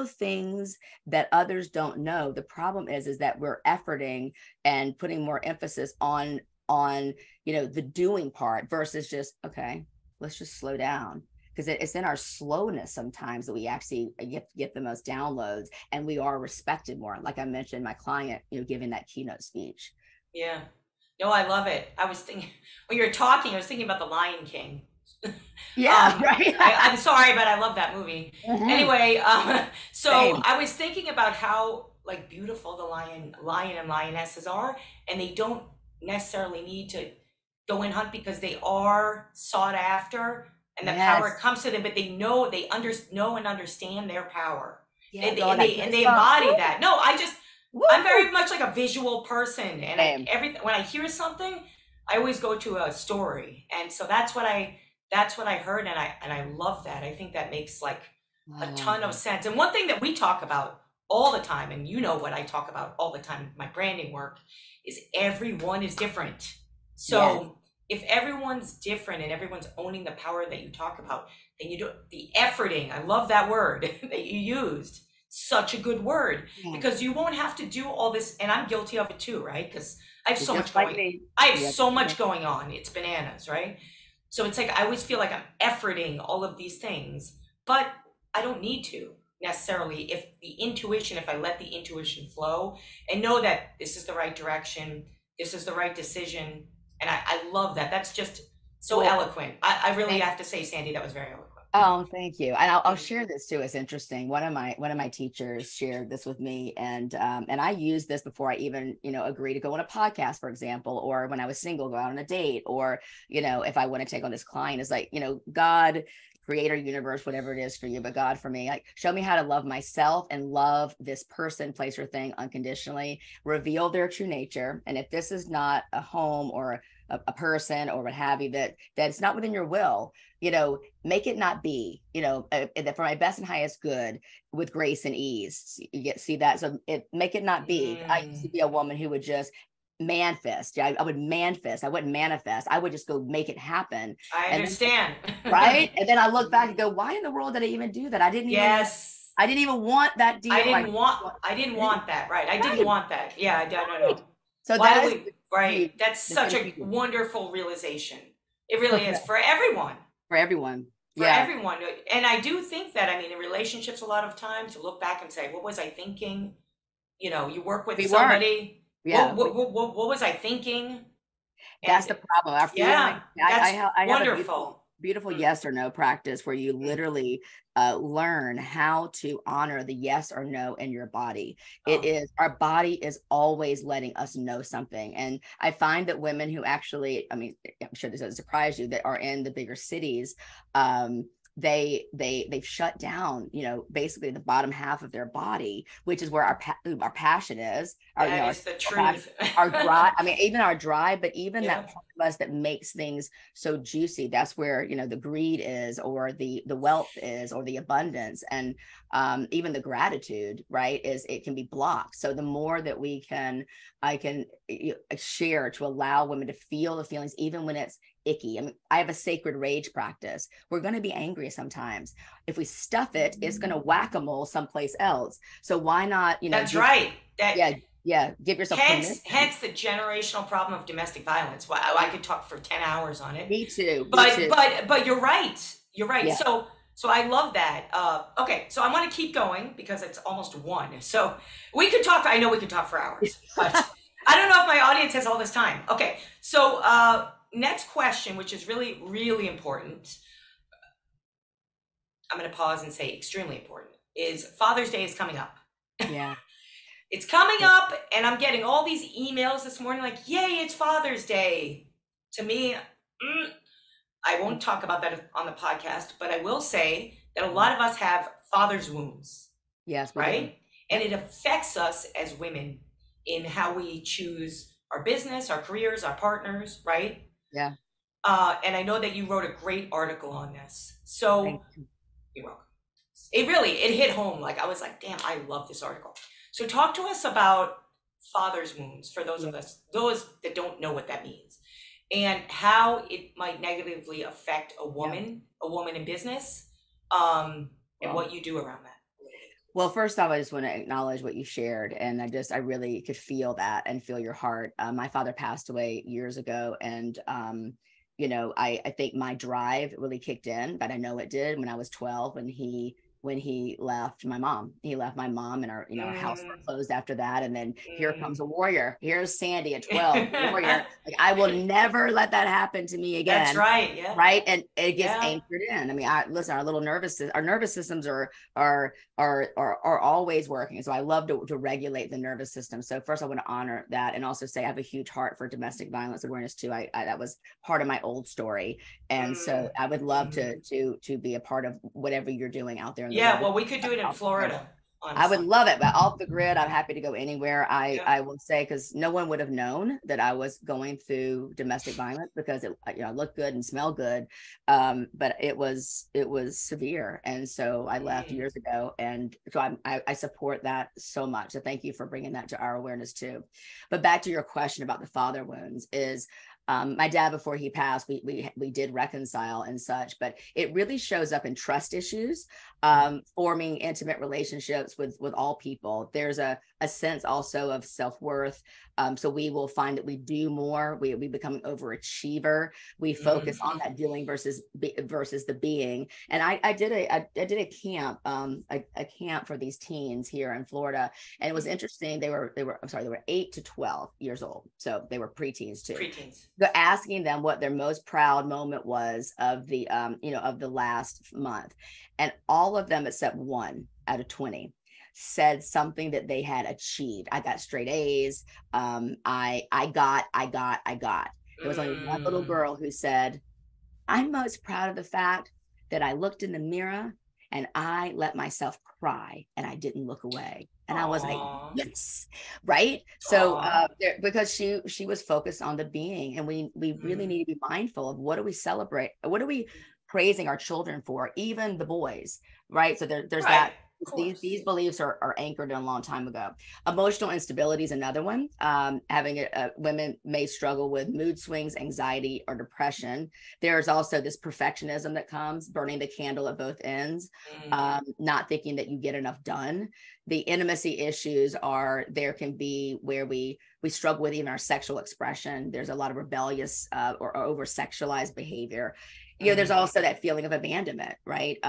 things that others don't know. The problem is that we're efforting and putting more emphasis on the doing part versus just, okay, let's just slow down. because it's in our slowness sometimes that we actually get the most downloads, and we are respected more. Like I mentioned, my client, giving that keynote speech. Yeah. No, I love it. I was thinking when you were talking, I was thinking about The Lion King. Yeah, right. I'm sorry, but I love that movie. Anyway, so Same. I was thinking about how like beautiful the lion and lionesses are, and they don't necessarily need to go and hunt because they are sought after and the power Yes. comes to them, but they know and understand their power. Yeah, And girl, they embody Woo! that. No, Woo! I'm very much like a visual person, and Same. when I hear something, I always go to a story, and so that's what I heard, and I love that. I think that makes like a ton of sense. And one thing that we talk about all the time, and what I talk about all the time in my branding work, is everyone is different. So if everyone's different and everyone's owning the power that you talk about, then you do the efforting. I love that word that you used. Such a good word, because you won't have to do all this, and I'm guilty of it too, right? Because I have so much going. I have so much going on. It's bananas, right? So it's like I always feel like I'm efforting all of these things, but I don't need to necessarily. If I let the intuition flow and know that this is the right direction, this is the right decision, and I love that. That's just so eloquent. I really have to say, Sandy, that was very eloquent. Oh, thank you. And I'll share this too. It's interesting. One of my teachers shared this with me, and I used this before I even, agree to go on a podcast, for example, or when I was single, go out on a date, or, if I want to take on this client, is like, God, creator, universe, whatever it is for you, but God for me, like, show me how to love myself and love this person, place, or thing unconditionally, reveal their true nature. And if this is not a home or a person or what have you, that it's not within your will, make it not be, for my best and highest good, with grace and ease. You see that? So make it not be. I used to be a woman who would just manifest. I would manifest. I wouldn't manifest. I would just go make it happen. I understand. Right. And then I look back and go, why in the world did I even do that? I didn't even want that deal. I didn't want that. Right. I didn't want that. Yeah. I don't know. So right. That's such a wonderful realization. It really is for everyone. For everyone. For everyone. And I do think that, in relationships, a lot of times to look back and say, what was I thinking? You work with somebody. Yeah. What was I thinking? That's the problem. Our feeling, I wonderful. Beautiful yes or no practice where you literally learn how to honor the yes or no in your body. Our body is always letting us know something. And I find that women who actually, I'm sure this doesn't surprise you, that are in the bigger cities, they've shut down, basically the bottom half of their body, which is where our passion is. The truth. Our drive. Even our drive, but even that part of us that makes things so juicy. That's where the greed is, or the wealth is, or the abundance, and even the gratitude. Right? It can be blocked. So the more that I can share to allow women to feel the feelings, even when it's icky. I have a sacred rage practice. We're going to be angry sometimes. If we stuff it, it's going to whack-a-mole someplace else. So why not, That's right. Give yourself hence the generational problem of domestic violence. Well, I could talk for 10 hours on it. Me too. But you're right. You're right. Yeah. So I love that. Okay, so I want to keep going because it's almost 1. So we could talk. I know we could talk for hours, but I don't know if my audience has all this time. Okay, so next question, which is really, really important. I'm going to pause and say extremely important, is Father's Day is coming up. Yeah. It's coming up, and I'm getting all these emails this morning like, yay, it's Father's Day. To me, I won't talk about that on the podcast, but I will say that a lot of us have father's wounds. Yes. Right? And it affects us as women in how we choose our business, our careers, our partners, right? Yeah. And I know that you wrote a great article on this. So you're welcome. It hit home. Like I was like, damn, I love this article. So talk to us about father's wounds for those of us, those that don't know what that means, and how it might negatively affect a woman in business, and what you do around that. Well, first off, I just want to acknowledge what you shared. And I really could feel that and feel your heart. My father passed away years ago. And, I think my drive really kicked in, but I know it did when I was 12, when he left my mom. He left my mom, and our house closed after that. And then here comes a warrior. Here's Sandy at 12, warrior. Like, I will never let that happen to me again. That's right. Yeah. Right. And it gets anchored in. I mean, listen, our nervous systems are always working. So I love to regulate the nervous system. So first I want to honor that, and also say I have a huge heart for domestic violence awareness too. I that was part of my old story. And so I would love to be a part of whatever you're doing out there. Well, we could do it in Florida. I would love it, but off the grid, I'm happy to go anywhere. I will say, because no one would have known that I was going through domestic violence, because I looked good and smelled good, but it was severe, and so I left years ago, and so I support that so much. So thank you for bringing that to our awareness too. But back to your question about the father wounds is. My dad, before he passed, we did reconcile and such, but it really shows up in trust issues, forming intimate relationships with all people. There's a sense also of self-worth. So we will find that we do more. We become an overachiever. We focus on that doing versus the being. And I did a camp, a camp for these teens here in Florida, and it was interesting. They were 8 to 12 years old, so they were preteens too. But asking them what their most proud moment was of the of the last month, and all of them except one out of 20 said something that they had achieved. I got straight A's. I got. There was only one little girl who said, I'm most proud of the fact that I looked in the mirror and I let myself cry and I didn't look away. And I was like, yes, right. So because she was focused on the being, and we really need to be mindful of what do we celebrate? What are we praising our children for, even the boys, right? So there's that. These beliefs are anchored in a long time ago. Emotional instability is another one. Women may struggle with mood swings, anxiety, or depression. There's also this perfectionism that comes, burning the candle at both ends, not thinking that you get enough done. The intimacy issues there can be where we struggle with even our sexual expression. There's a lot of rebellious or over sexualized behavior. There's also that feeling of abandonment, right?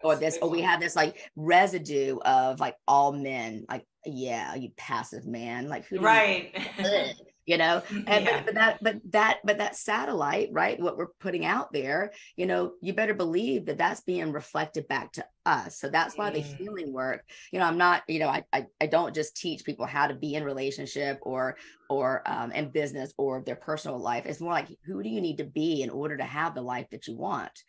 Or we have this like residue of like all men, like, yeah, you passive man, like who do you but that satellite, right, what we're putting out there, you better believe that that's being reflected back to us. So that's why the healing work, I'm not, I don't just teach people how to be in relationship or in business or their personal life. It's more like, who do you need to be in order to have the life that you want?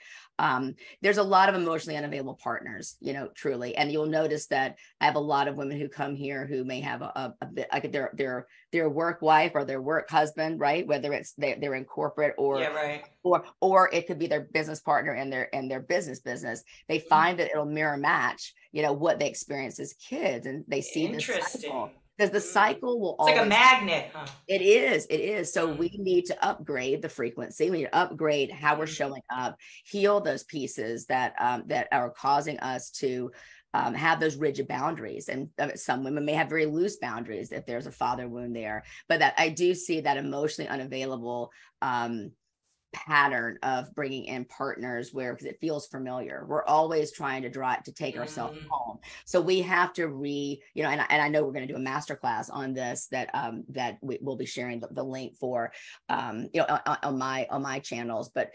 There's a lot of emotionally unavailable partners, truly. And you'll notice that I have a lot of women who come here who may have a bit like their work wife or their work husband, right? Whether it's they're in corporate or it could be their business partner and their business. They find that it'll mirror match, what they experience as kids, and they see this cycle. Because the cycle will always, like a magnet, huh? It is. So we need to upgrade the frequency. We need to upgrade how we're showing up, heal those pieces that are causing us to have those rigid boundaries. And some women may have very loose boundaries if there's a father wound there. But that I do see that emotionally unavailable pattern of bringing in partners because it feels familiar. We're always trying to take ourselves home. So we have to and I know we're going to do a masterclass on this that we'll be sharing the link for, on my channels. But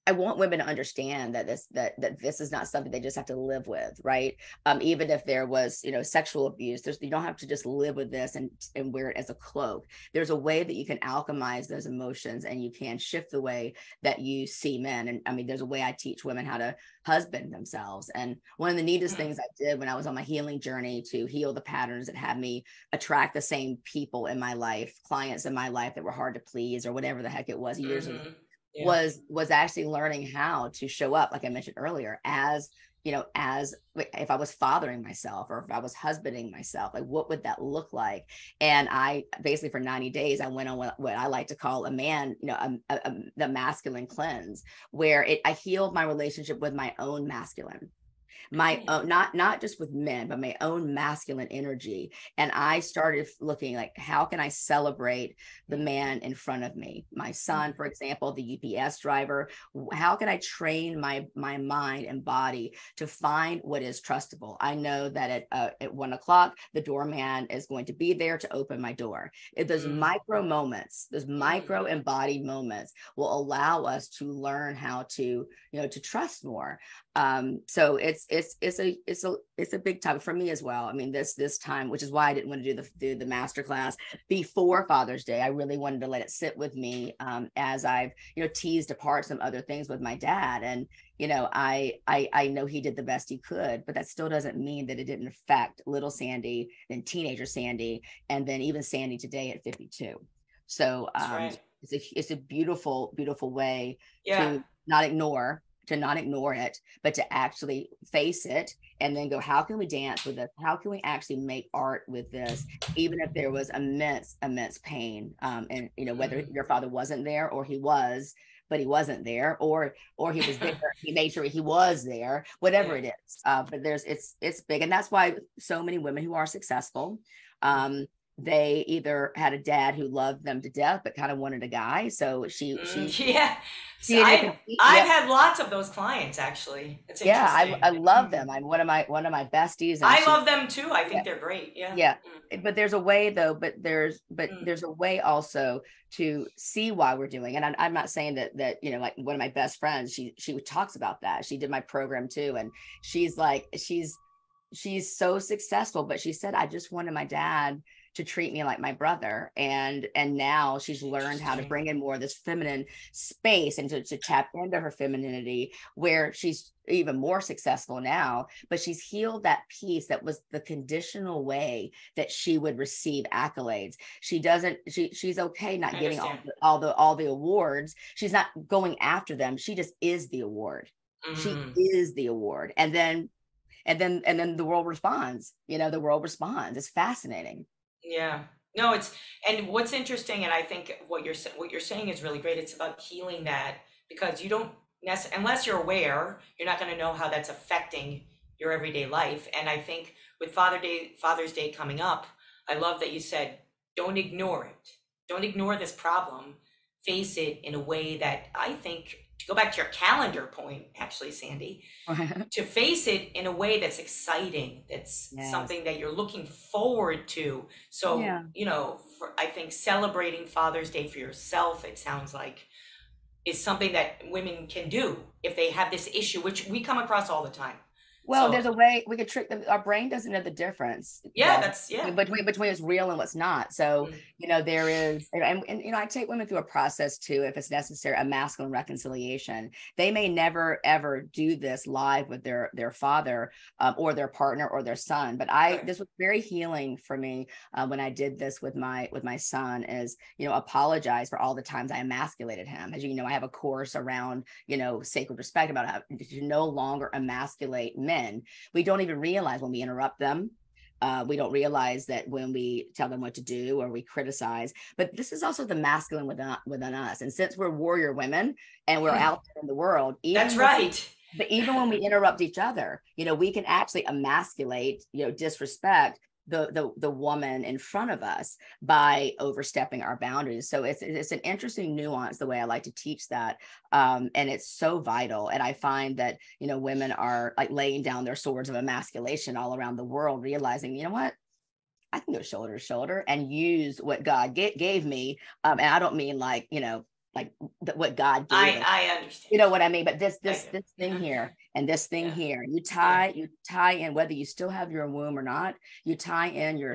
I want women to understand that this is not something they just have to live with, right? Even if there was, sexual abuse, you don't have to just live with this and wear it as a cloak. There's a way that you can alchemize those emotions, and you can shift the way that you see men. And I mean, there's a way I teach women how to husband themselves. And one of the neatest things I did when I was on my healing journey to heal the patterns that had me attract the same people in my life, clients in my life that were hard to please or whatever the heck it was years ago, was actually learning how to show up, like I mentioned earlier, as if I was fathering myself or if I was husbanding myself, like what would that look like? And I basically for 90 days, I went on what I like to call the masculine cleanse, where I healed my relationship with my own masculine. my own, not just with men, but my own masculine energy. And I started looking like, how can I celebrate the man in front of me? My son, for example, the UPS driver. How can I train my mind and body to find what is trustable? I know that at 1 o'clock, the doorman is going to be there to open my door. If those micro moments, those micro embodied moments will allow us to learn how to, to trust more. So it's a big time for me as well. I mean, this time, which is why I didn't want to do the master class before Father's Day. I really wanted to let it sit with me, as I've, teased apart some other things with my dad. And, I know he did the best he could, but that still doesn't mean that it didn't affect little Sandy and teenager Sandy, and then even Sandy today at 52. So, right. it's a beautiful, beautiful way Yeah. to not ignore it, but to actually face it and then go, how can we dance with this? How can we actually make art with this? Even if there was immense pain. And, whether your father wasn't there or he was, but he wasn't there, or he was there, he made sure he was there, whatever it is. But it's big. And that's why so many women who are successful, they either had a dad who loved them to death, but kind of wanted a guy. So she yeah. So I've had lots of those clients, actually. It's interesting. I love them. I'm one of my besties. And I love them too. I think they're great. Yeah. Yeah. But there's a way though, there's a way also to see why we're doing. And I'm not saying that, like one of my best friends, she talks about that. She did my program too. And she's like, she's so successful, but she said, I just wanted my dad to treat me like my brother. And now she's learned how to bring in more of this feminine space and to tap into her femininity, where she's even more successful now, but she's healed that piece that was the conditional way that she would receive accolades. She's okay not getting all the awards. She's not going after them. She just is the award. She is the award. And then the world responds. The world responds. It's fascinating. Yeah. No, and what's interesting, and I think what you're saying is really great. It's about healing that, because you don't unless you're aware, you're not going to know how that's affecting your everyday life. And I think with Father's Day coming up, I love that you said, don't ignore it. Don't ignore this problem. Face it in a way that, I think, to go back to your calendar point, actually, Sandy, to face it in a way that's exciting, that's something that you're looking forward to. So, I think celebrating Father's Day for yourself, it sounds like, is something that women can do if they have this issue, which we come across all the time. Well, there's a way we could trick them. Our brain doesn't know the difference. Between what's real and what's not. So, there is, and I take women through a process too, if it's necessary, a masculine reconciliation. They may never, ever do this live with their father, or their partner or their son. But this was very healing for me, when I did this with my son, is, apologize for all the times I emasculated him. As I have a course around, sacred respect, about how to no longer emasculate men. We don't even realize when we interrupt them. We don't realize that when we tell them what to do or we criticize. But this is also the masculine within us. And since we're warrior women and we're out there in the world, that's right. But even when we interrupt each other, we can actually emasculate, disrespect the woman in front of us by overstepping our boundaries. So it's an interesting nuance, the way I like to teach that. And it's so vital. And I find that, women are like laying down their swords of emasculation all around the world, realizing, what? I can go shoulder to shoulder and use what God gave me. And I don't mean like, what God gave. I understand. You know what I mean? But this thing here and this thing here, you tie in, whether you still have your womb or not, you tie in your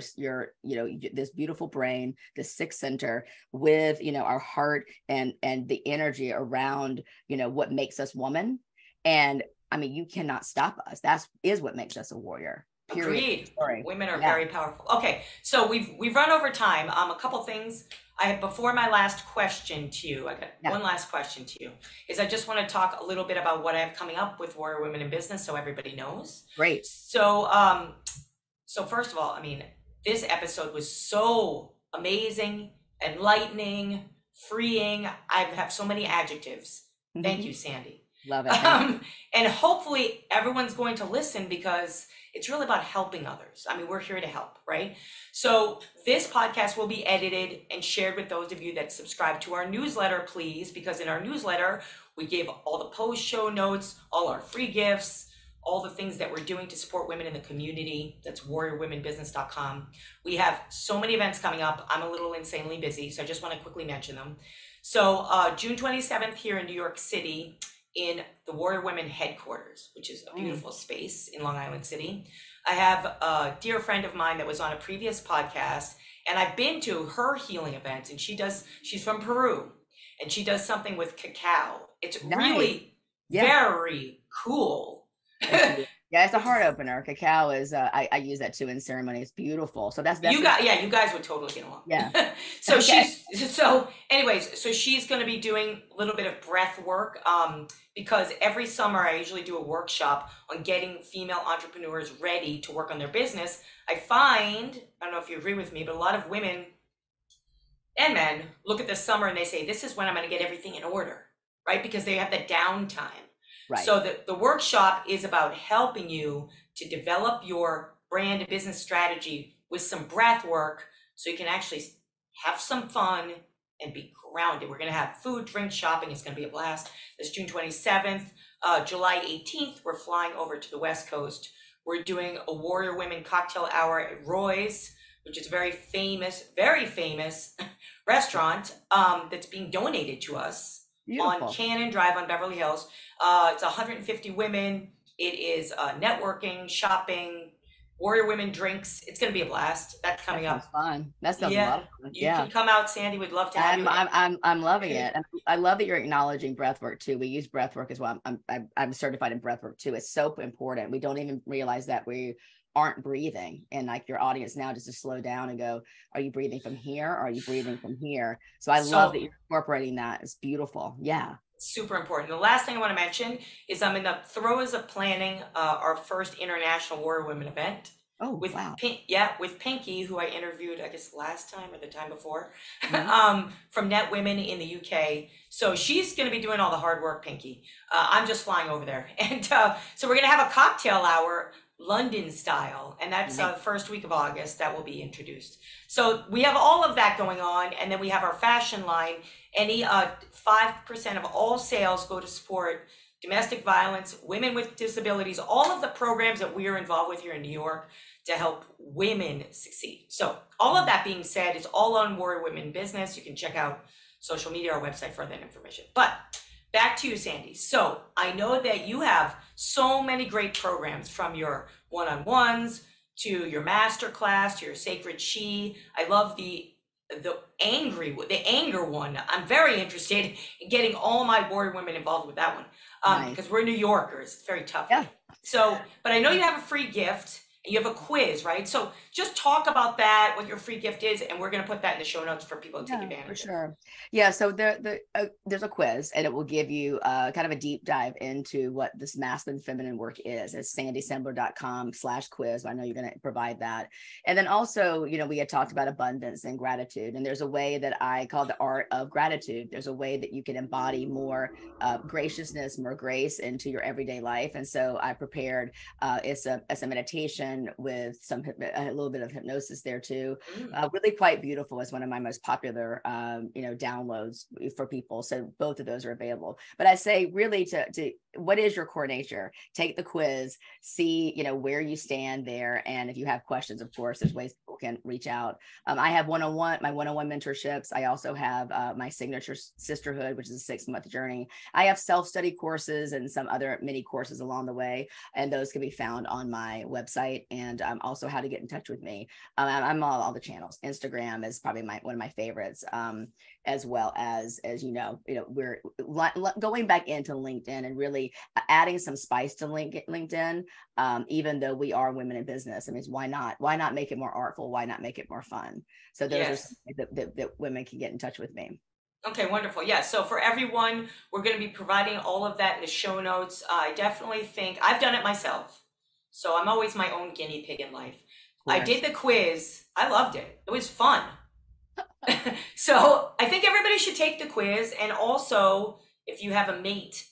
this beautiful brain, the sixth center, with, our heart and the energy around, what makes us woman. And I mean, you cannot stop us. Is what makes us a warrior. Period. Agreed. Women are very powerful. Okay. So we've run over time. A couple things. Before my last question to you, I got one last question to you, is I just want to talk a little bit about what I have coming up with Warrior Women in Business, so everybody knows. Great. So, so first of all, I mean, this episode was so amazing, enlightening, freeing. I have so many adjectives. Thank you, Sandy. Love it. Thank you. And hopefully everyone's going to listen because it's really about helping others. I mean, we're here to help, right? So this podcast will be edited and shared with those of you that subscribe to our newsletter, please, because in our newsletter, we give all the post show notes, all our free gifts, all the things that we're doing to support women in the community. That's warriorwomenbusiness.com. We have so many events coming up. I'm a little insanely busy, so I just want to quickly mention them. So June 27th here in New York City, in the Warrior Women headquarters, which is a beautiful space in Long Island City. I have a dear friend of mine that was on a previous podcast, and I've been to her healing events, and she's from Peru, and she does something with cacao. It's really very cool. Yeah, it's a heart opener. Cacao is I use that too in ceremony. It's beautiful. So that's you guys would totally get along. Yeah. So she's going to be doing a little bit of breath work because every summer I usually do a workshop on getting female entrepreneurs ready to work on their business. I find, I don't know if you agree with me, but a lot of women and men look at the summer and they say, this is when I'm going to get everything in order, right? Because they have the downtime. Right. So the workshop is about helping you to develop your brand and business strategy with some breath work so you can actually have some fun and be grounded. We're going to have food, drink, shopping. It's going to be a blast. This June 27th, July 18th, we're flying over to the West Coast. We're doing a Warrior Women cocktail hour at Roy's, which is a very famous restaurant that's being donated to us. Beautiful. On Cannon Drive on Beverly Hills. It's 150 women. It is networking, shopping, Warrior Women drinks. It's going to be a blast. That's coming up. Fun. That sounds lovely. You can come out, Sandy. We'd love to have you. I'm loving it. And I love that you're acknowledging breath work too. We use breath work as well. I'm certified in breath work too. It's so important. We don't even realize that we aren't breathing, and like your audience now, just to slow down and go, are you breathing from here or are you breathing from here? So I love that you're incorporating that. It's beautiful. Yeah, super important. The last thing I want to mention is I'm in the throes of planning our first international Warrior Women event. Oh, with wow. With Pinky, who I interviewed, I guess last time or the time before, from Net Women in the UK. So she's going to be doing all the hard work, Pinky. I'm just flying over there. And so we're going to have a cocktail hour, London style, and that's the first week of August that will be introduced. So we have all of that going on, and then we have our fashion line. Any 5% of all sales go to support domestic violence, women with disabilities, all of the programs that we are involved with here in New York to help women succeed. So all of that being said, it's all on Warrior Women Business. You can check out social media or website for that information. But back to you, Sandy. So I know that you have so many great programs, from your one-on-ones to your masterclass to your SakredShe. I love the anger one. I'm very interested in getting all my Warrior Women involved with that one because we're New Yorkers. It's very tough. Yeah. So, but I know you have a free gift. You have a quiz, right? So just talk about that, what your free gift is, and we're going to put that in the show notes for people to take advantage of. For sure. Yeah, so there's a quiz, and it will give you kind of a deep dive into what this masculine feminine work is. It's sandysembler.com/quiz. I know you're going to provide that. And then also, we had talked about abundance and gratitude, and there's a way that I call the art of gratitude. There's a way that you can embody more graciousness, more grace into your everyday life. And so I prepared, it's a meditation with a little bit of hypnosis there too. Really quite beautiful. It's one of my most popular downloads for people. So both of those are available. But I say really to what is your core nature? Take the quiz, see where you stand there, and if you have questions, of course, there's ways people can reach out. I have my one-on-one mentorships. I also have my signature sisterhood, which is a 6-month journey. I have self-study courses and some other mini courses along the way, and those can be found on my website. And also how to get in touch with me. I'm on all the channels. Instagram is probably one of my favorites, as well as we're going back into LinkedIn and really adding some spice to LinkedIn. Even though we are women in business, I mean, why not? Why not make it more artful? Why not make it more fun? So those are something that women can get in touch with me. Okay, wonderful. Yeah, so for everyone, we're going to be providing all of that in the show notes. I definitely think I've done it myself. So I'm always my own guinea pig in life. I did the quiz. I loved it. It was fun. So I think everybody should take the quiz. And also, if you have a mate,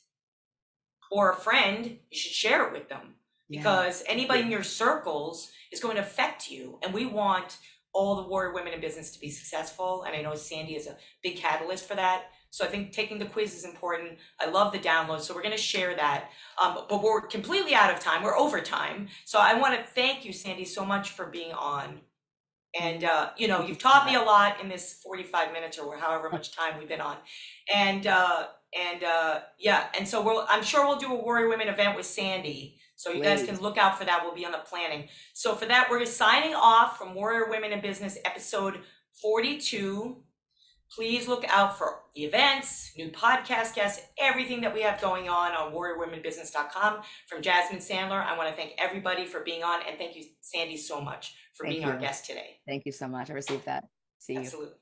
or a friend, you should share it with them, because anybody in your circles is going to affect you. And we want all the warrior women in business to be successful. And I know Sandy is a big catalyst for that. So I think taking the quiz is important. I love the download. So we're going to share that. But we're completely out of time. We're over time. So I want to thank you, Sandy, so much for being on. And, you know, you've taught me a lot in this 45 minutes or however much time we've been on. And yeah, and so I'm sure we'll do a Warrior Women event with Sandy. So you guys can look out for that. We'll be on the planning. So for that, we're signing off from Warrior Women in Business, episode 42. Please look out for the events, new podcast guests, everything that we have going on warriorwomenbusiness.com. From Jasmine Sandler, I want to thank everybody for being on, and thank you, Sandy, so much for being our guest today. Thank you so much. I received that. See you. Absolutely.